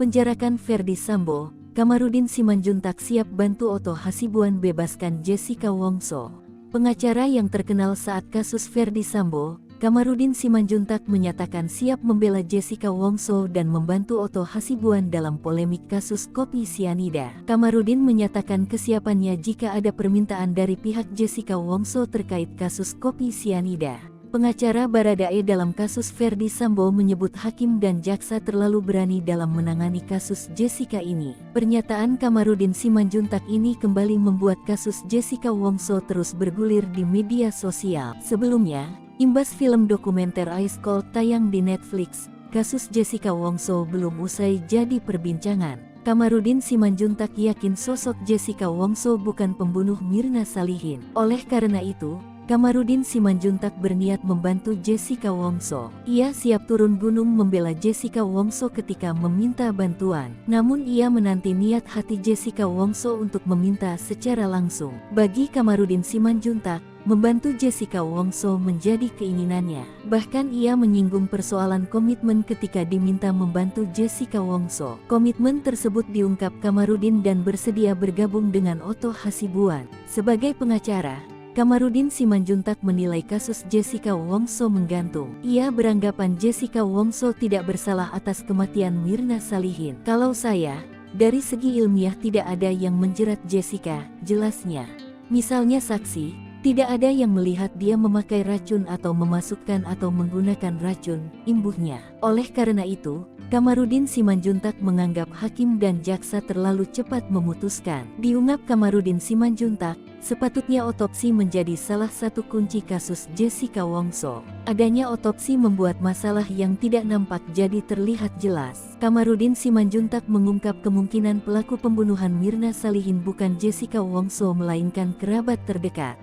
Penjarakan Ferdy Sambo, Kamarudin Simanjuntak siap bantu Otto Hasibuan bebaskan Jessica Wongso. Pengacara yang terkenal saat kasus Ferdy Sambo, Kamarudin Simanjuntak menyatakan siap membela Jessica Wongso dan membantu Otto Hasibuan dalam polemik kasus kopi sianida. Kamarudin menyatakan kesiapannya jika ada permintaan dari pihak Jessica Wongso terkait kasus kopi sianida. Pengacara Baradae dalam kasus Ferdy Sambo menyebut hakim dan jaksa terlalu berani dalam menangani kasus Jessica ini. Pernyataan Kamarudin Simanjuntak ini kembali membuat kasus Jessica Wongso terus bergulir di media sosial. Sebelumnya, imbas film dokumenter Ice Cold tayang di Netflix, kasus Jessica Wongso belum usai jadi perbincangan. Kamarudin Simanjuntak yakin sosok Jessica Wongso bukan pembunuh Mirna Salihin. Oleh karena itu, Kamarudin Simanjuntak berniat membantu Jessica Wongso. Ia siap turun gunung membela Jessica Wongso ketika meminta bantuan. Namun ia menanti niat hati Jessica Wongso untuk meminta secara langsung. Bagi Kamarudin Simanjuntak, membantu Jessica Wongso menjadi keinginannya. Bahkan ia menyinggung persoalan komitmen ketika diminta membantu Jessica Wongso. Komitmen tersebut diungkap Kamarudin dan bersedia bergabung dengan Otto Hasibuan. Sebagai pengacara, Kamarudin Simanjuntak menilai kasus Jessica Wongso menggantung. Ia beranggapan Jessica Wongso tidak bersalah atas kematian Mirna Salihin. Kalau saya, dari segi ilmiah tidak ada yang menjerat Jessica, jelasnya. Misalnya saksi, tidak ada yang melihat dia memakai racun atau memasukkan atau menggunakan racun, imbuhnya. Oleh karena itu, Kamarudin Simanjuntak menganggap hakim dan jaksa terlalu cepat memutuskan. Diungkap Kamarudin Simanjuntak, sepatutnya otopsi menjadi salah satu kunci kasus Jessica Wongso. Adanya otopsi membuat masalah yang tidak nampak jadi terlihat jelas. Kamarudin Simanjuntak mengungkap kemungkinan pelaku pembunuhan Mirna Salihin bukan Jessica Wongso melainkan kerabat terdekat.